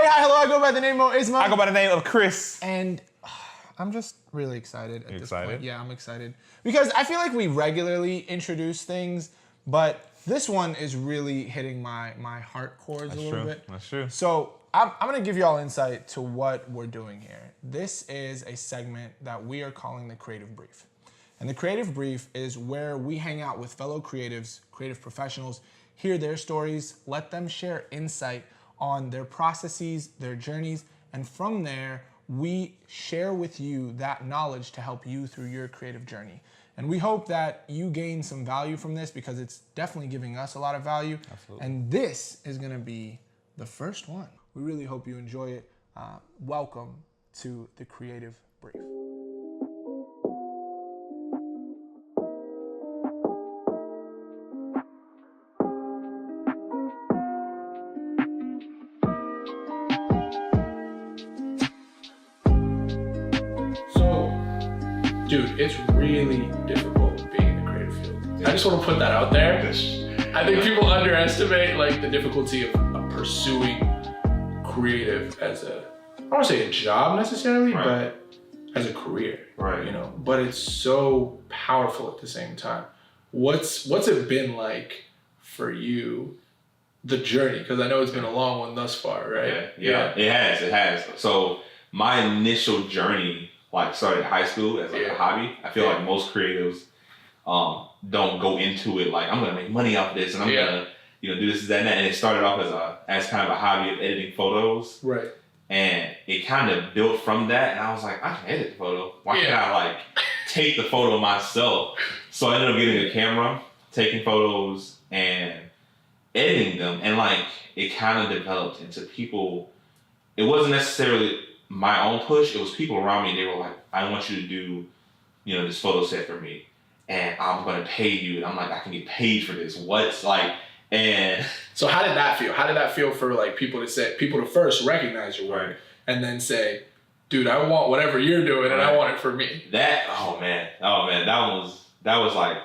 hi, hello, I go by the name of Isma. I go by the name of Chris. And I'm just really excited at this excited? point. Yeah, I'm excited. Because I feel like we regularly introduce things, but this one is really hitting my heart chords a little bit. That's true. So I'm going to give you all insight to what we're doing here. This is a segment that we are calling the Creative Brief. And the Creative Brief is where we hang out with fellow creatives, creative professionals, hear their stories, let them share insight on their processes, their journeys, and from there, we share with you that knowledge to help you through your creative journey. And we hope that you gain some value from this because it's definitely giving us a lot of value. Absolutely. And this is gonna be the first one. We really hope you enjoy it. Welcome to the Creative Brief. Dude, it's really difficult being in the creative field. I just want to put that out there. I think people underestimate like the difficulty of pursuing creative as I don't want to say a job necessarily, but as a career. Right. You know, but it's so powerful at the same time. What's it been like for you, the journey? Because I know it's been a long one thus far, right? Yeah. It has. So my initial journey started high school as a hobby. I feel like most creatives don't go into it like, I'm gonna make money off this and I'm gonna do this, that, and that. And it started off as kind of a hobby of editing photos. Right. And it kind of built from that. And I was like, I can edit the photo. Why can't I take the photo myself? So I ended up getting a camera, taking photos and editing them. And it kind of developed into people. It wasn't necessarily my own push, it was people around me. They were like, I want you to do, this photo set for me, and I'm gonna pay you. And I'm like, I can get paid for this. And so how did that feel? How did that feel for people to first recognize your work and then say, dude, I want whatever you're doing and I want it for me? Oh man, that was like,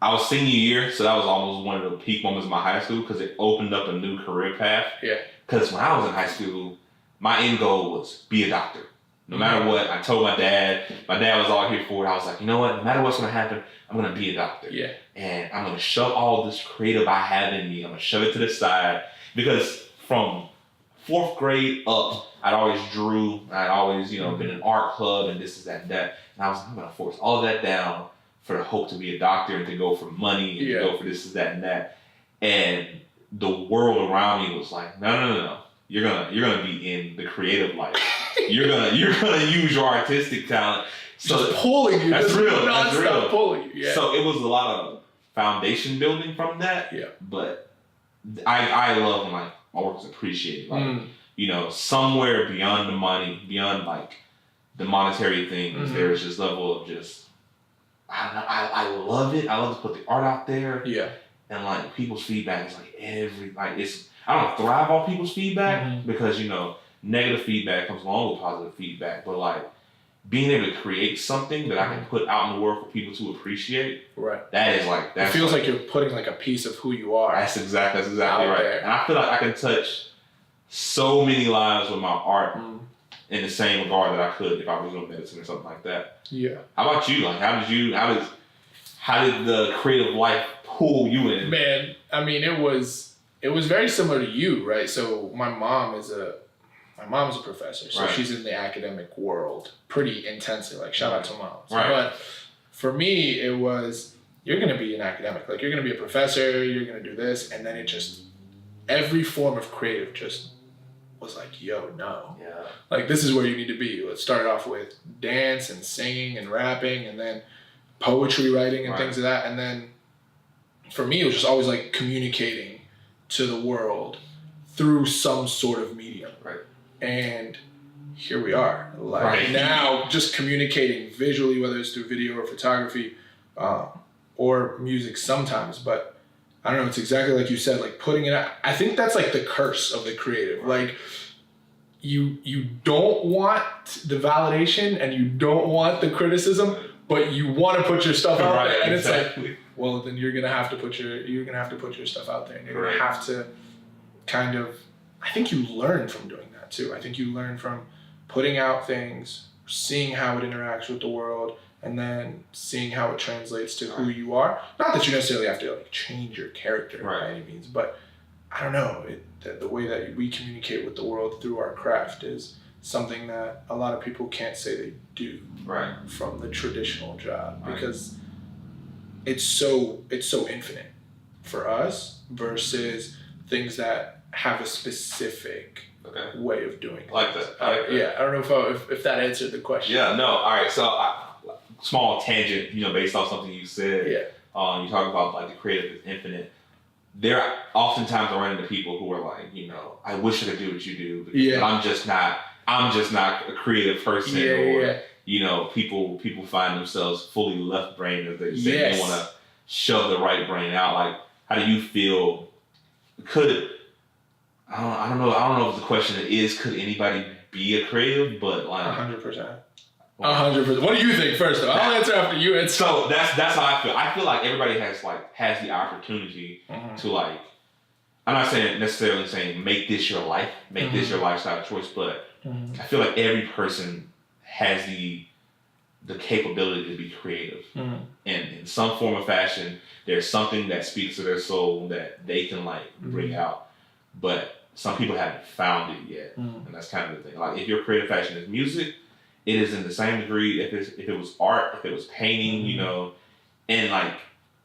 I was senior year, so that was almost one of the peak moments of my high school because it opened up a new career path. Yeah. Because when I was in high school, my end goal was be a doctor. No matter what, I told my dad was all here for it. I was like, you know what, no matter what's gonna happen, I'm gonna be a doctor. Yeah. And I'm gonna shove all this creative I have in me, I'm gonna shove it to the side. Because from 4th grade up, I'd always drew, I'd always, been in art club and this, that, and that. And I was like, I'm gonna force all of that down for the hope to be a doctor and to go for money and to go for this, that, and that. And the world around me was like, no. You're gonna be in the creative life. You're gonna use your artistic talent. So just pulling you. That's real. That's real. Pulling you. Yeah. So it was a lot of foundation building from that. Yeah. But I love when my work is appreciated. Somewhere beyond the money, beyond the monetary things, there's this level of just I don't know. I love it. I love to put the art out there. Yeah. And people's feedback is I don't thrive on people's feedback because, negative feedback comes along with positive feedback. But being able to create something that I can put out in the world for people to appreciate. Right. That is it feels like you're putting a piece of who you are. That's exactly right. There. And I feel like I can touch so many lives with my art in the same regard that I could if I was doing medicine or something like that. Yeah. How about you? How did the creative life pull you in? Man, I mean, it was very similar to you, right? So my mom is a professor, so she's in the academic world pretty intensely. Shout out to moms. Right. But for me, it was, you're gonna be an academic, you're gonna be a professor, you're gonna do this, and then every form of creative just was yo, no. Yeah. This is where you need to be. It started off with dance and singing and rapping, and then poetry writing and things of that, and then for me, it was just always communicating to the world through some sort of medium. Right. And here we are. Now, just communicating visually, whether it's through video or photography, or music sometimes. But I don't know, it's exactly like you said, putting it out. I think that's the curse of the creative. You don't want the validation and you don't want the criticism, but you want to put your stuff out there. And it's well, then you're gonna have to put your stuff out there, and you're gonna have to kind of I think you learn from doing that too. I think you learn from putting out things, seeing how it interacts with the world, and then seeing how it translates to who you are. Not that you necessarily have to like change your character by any means, but I don't know. The way that we communicate with the world through our craft is something that a lot of people can't say they do from the traditional job because it's so infinite for us versus things that have a specific way of doing it. Like that. Yeah, I don't know if that answered the question. Yeah, no. All right, so small tangent, based off something you said. Yeah. You talk about like the creative is infinite. There are oftentimes I run into people who are like, I wish I could do what you do, but I'm just not a creative person. People find themselves fully left brain, as they say. They want to shove the right brain out. Like, how do you feel? I don't know if the question is, could anybody be a creative? But like 100%. 100%. What do you think first though? I'll answer after you answer. So that's how I feel. I feel like everybody has the opportunity to like, I'm not necessarily saying make this your life, make this your lifestyle choice, but I feel like every person has the capability to be creative. And in some form or fashion, there's something that speaks to their soul that they can like bring out. But some people haven't found it yet. And that's kind of the thing. Like if your creative passion is music, it is in the same degree if it was art, if it was painting, and like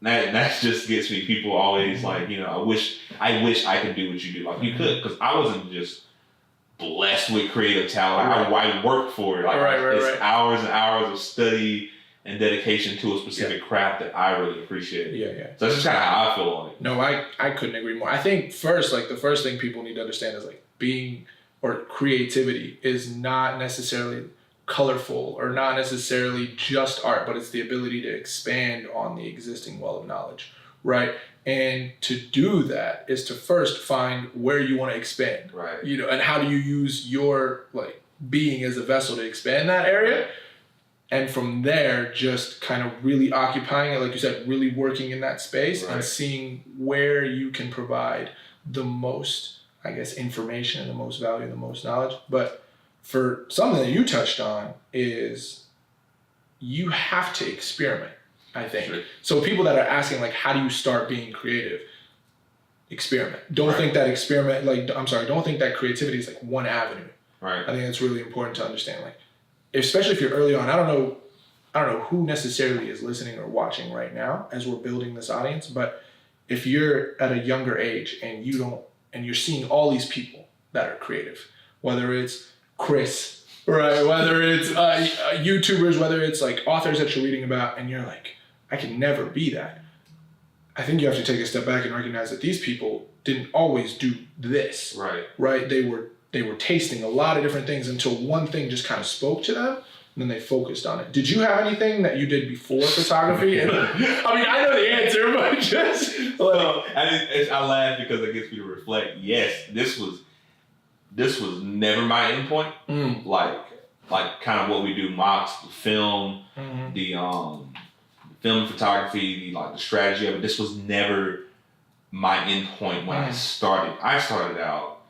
that just gets me. People always like, I wish I could do what you do. Like you could, because I wasn't just blessed with creative talent. I worked for it. Like it's hours and hours of study and dedication to a specific craft that I really appreciate. So that's just kind of how I feel on it. No, I couldn't agree more. I think the first thing people need to understand is like creativity is not necessarily colorful or not necessarily just art, but it's the ability to expand on the existing well of knowledge, right? And to do that is to first find where you want to expand, right? And how do you use your like being as a vessel to expand that area, and from there just kind of really occupying it, like you said, really working in that space and seeing where you can provide the most, I guess, information and the most value and the most knowledge. But for something that you touched on is you have to experiment, I think. Sure. So people that are asking like, how do you start being creative? Experiment. Don't think that don't think that creativity is like one avenue. Right. I think that's really important to understand. Like, especially if you're early on, I don't know who necessarily is listening or watching right now as we're building this audience, but if you're at a younger age and you're seeing all these people that are creative, whether it's Chris, right? Whether it's YouTubers, whether it's like authors that you're reading about, and you're like, I can never be that. I think you have to take a step back and recognize that these people didn't always do this. Right? They were tasting a lot of different things until one thing just kind of spoke to them, and then they focused on it. Did you have anything that you did before photography? I mean, I know the answer, but just I laugh because it gets me to reflect. Yes, this was never my endpoint. Like kind of what we do, mocks, the film, the film photography, the strategy of it. This was never my endpoint when I started. I started out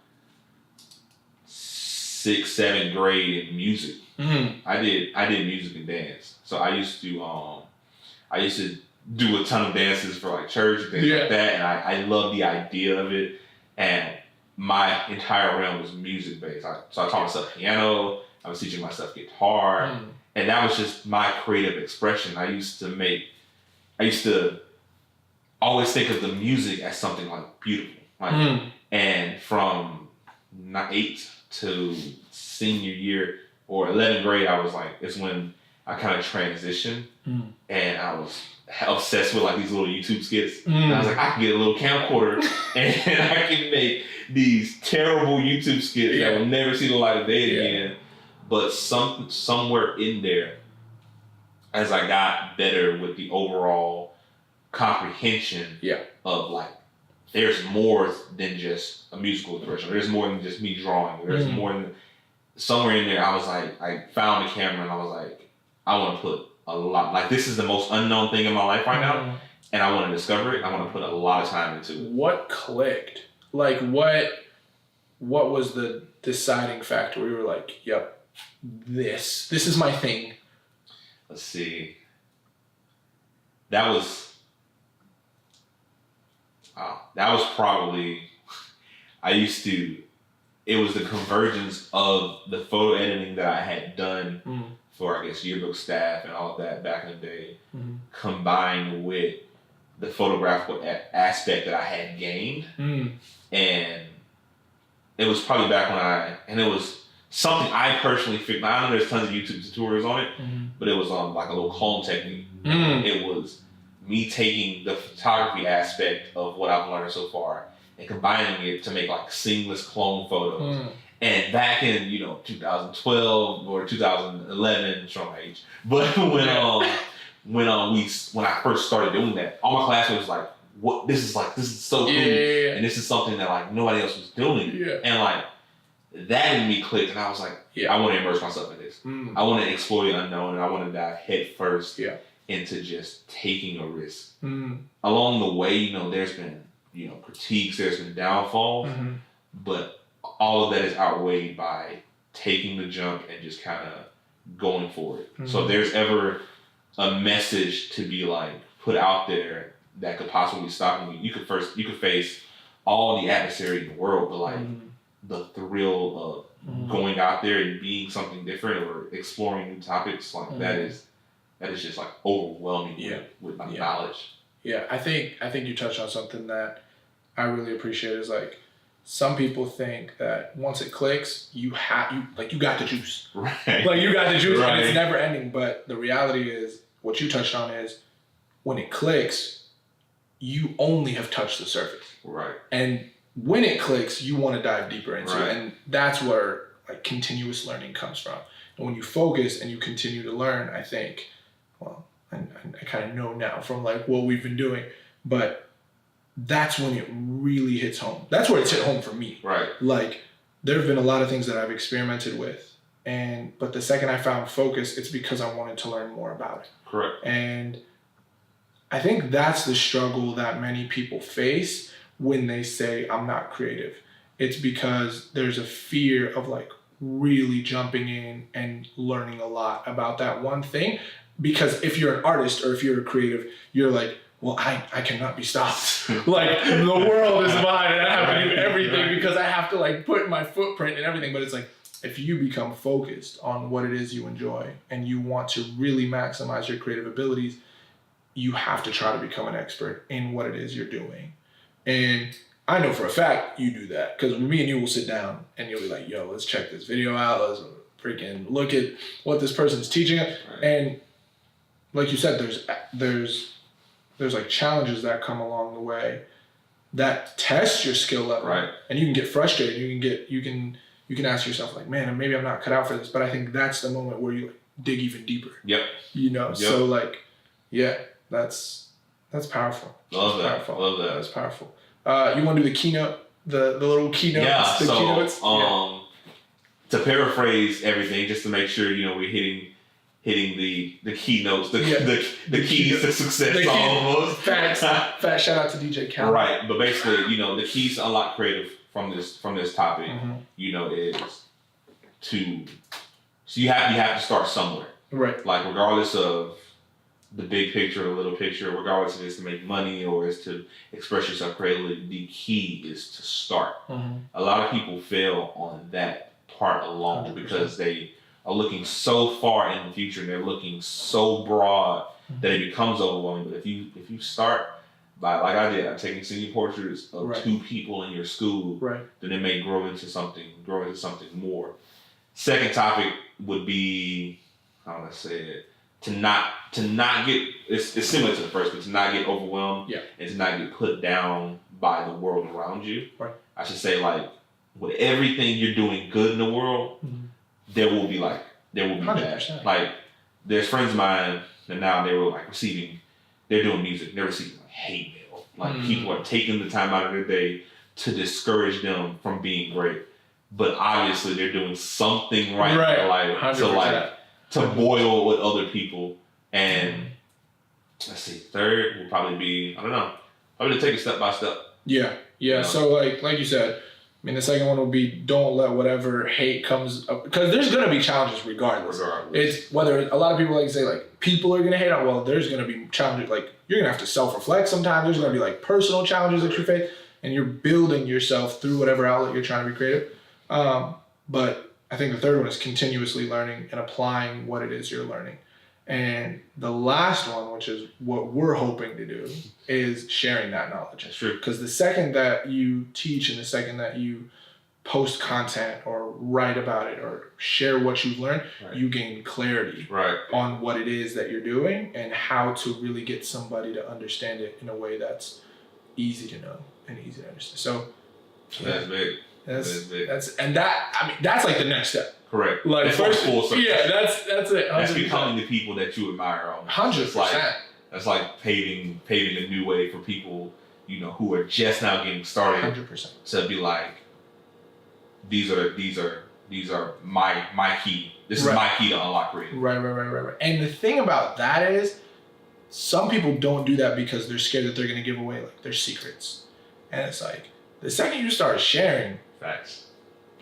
6th, 7th grade in music. I did music and dance. So I used to do a ton of dances for like church and things like that, and I love the idea of it. And my entire realm was music based. So I taught myself piano. I was teaching myself guitar, and that was just my creative expression. I used to always think of the music as something like beautiful, and from 8th to senior year or 11th grade, I was like, it's when I kind of transitioned, and I was obsessed with like these little YouTube skits. And I was like, I can get a little camcorder and I can make these terrible YouTube skits that will never see the light of day again. But somewhere in there, as I got better with the overall comprehension of like, there's more than just a musical expression. There's more than just me drawing. There's more than, somewhere in there, I was like, I found the camera and I was like, I want to put a lot, like this is the most unknown thing in my life right now, and I want to discover it. I want to put a lot of time into it. What clicked? Like what what was the deciding factor where you were like, yep, this is my thing? Let's see. That was probably, it was the convergence of the photo editing that I had done for, I guess, yearbook staff and all of that back in the day, combined with the photographical aspect that I had gained. And it was probably back when it was something I personally figured. I know there's tons of YouTube tutorials on it, but it was on like a little clone technique. It was me taking the photography aspect of what I've learned so far and combining it to make like seamless clone photos. And back in 2012 or 2011, showing my age, but when I first started doing that, all my classmates was like, "What? This is so cool, and this is something that like nobody else was doing." And like that in me clicked, and I was like, I want to immerse myself in this. I want to explore the unknown, and I want to dive head first into just taking a risk. Along the way, there's been critiques, there's been downfalls, but all of that is outweighed by taking the jump and just kind of going for it. So if there's ever a message to be like put out there that could possibly stop me, you could face all the adversary in the world, but like the thrill of going out there and being something different or exploring new topics, like that is just like overwhelming with my knowledge. Yeah, I think you touched on something that I really appreciate is like some people think that once it clicks, you got the juice. Right. Like you got the juice and it's never ending. But the reality is, what you touched on is when it clicks, you only have touched the surface. Right. And when it clicks, you want to dive deeper into it. And that's where like continuous learning comes from. And when you focus and you continue to learn, I think, well, I kind of know now from like what we've been doing, but that's when it really hits home. That's where it's hit home for me. Right. Like there have been a lot of things that I've experimented with, but the second I found focus, it's because I wanted to learn more about it. Correct. And I think that's the struggle that many people face when they say I'm not creative. It's because there's a fear of like really jumping in and learning a lot about that one thing. Because if you're an artist or if you're a creative, you're like, well, I cannot be stopped. Like the world is mine and I have to do everything because I have to like put my footprint and everything. But it's like, if you become focused on what it is you enjoy and you want to really maximize your creative abilities, you have to try to become an expert in what it is you're doing. And I know for a fact you do that because me and you will sit down and you'll be like, yo, let's check this video out. Let's freaking look at what this person's teaching us. Right. And like you said, there's like challenges that come along the way that test your skill level. Right. And you can get frustrated. You can ask yourself like, man, maybe I'm not cut out for this. But I think that's the moment where you like dig even deeper. Yep. So like, yeah, that's powerful. Love that. Powerful. Love that. That's powerful. You want to do the keynote, the little keynotes? Yeah. The keynotes? To paraphrase everything, just to make sure we're hitting the keynotes, the keys to success almost. Fat shout out to DJ Khaled. Right, but basically, the keys to unlock creative from this topic, is so you have to start somewhere. Right. Like regardless of the big picture or the little picture, regardless if it's to make money or it's to express yourself creatively, the key is to start. A lot of people fail on that part alone 100%. Because they are looking so far in the future and they're looking so broad that it becomes overwhelming. But if you start by, like I did, I'm taking senior portraits of 2 people in your school, then it may grow into something more. Second topic would be, how would I say it? To not get, it's similar to the first, but to not get overwhelmed and to not get put down by the world around you. Right. I should say, like, with everything you're doing good in the world, there will be bad. 100%. Like, there's friends of mine that now they're doing music, they're receiving like hate mail. Like people are taking the time out of their day to discourage them from being great. But obviously they're doing something right. To boil with other people. And let's see, third will probably be, I don't know, probably to take it step by step. Yeah. So like you said, I mean, the second one would be don't let whatever hate comes up, because there's gonna be challenges regardless. It's whether a lot of people like to say like people are gonna hate on. Well, there's gonna be challenges, like you're gonna have to self-reflect sometimes. There's gonna be like personal challenges that you face, and you're building yourself through whatever outlet you're trying to be creative. But I think the third one is continuously learning and applying what it is you're learning. And the last one, which is what we're hoping to do, is sharing that knowledge. That's true. Because the second that you teach and the second that you post content or write about it or share what you've learned, you gain clarity on what it is that you're doing and how to really get somebody to understand it in a way that's easy to know and easy to understand. So that's big. That's like the next step. Correct. Like that's first, full circle. Yeah, that's it. 100%. That's becoming the people that you admire. 100%. That's like paving a new way for people, who are just now getting started. 100%. To be like, these are my key. This is my key to unlock creative. Right. And the thing about that is, some people don't do that because they're scared that they're gonna give away like their secrets. And it's like the second you start sharing, facts.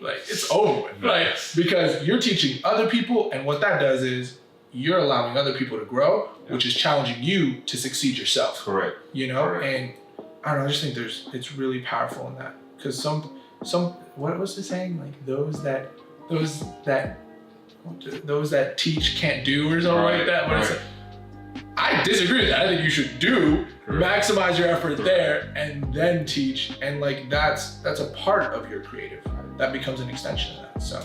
Like it's over with. Like because you're teaching other people, and what that does is you're allowing other people to grow, which is challenging you to succeed yourself. Correct. And I don't know, I just think it's really powerful in that. Because some what was the saying? Like those that teach can't do or something like that. But it's like, I disagree with that. I think you should maximize your effort there and then teach. And like that's a part of your creative. That becomes an extension of that. So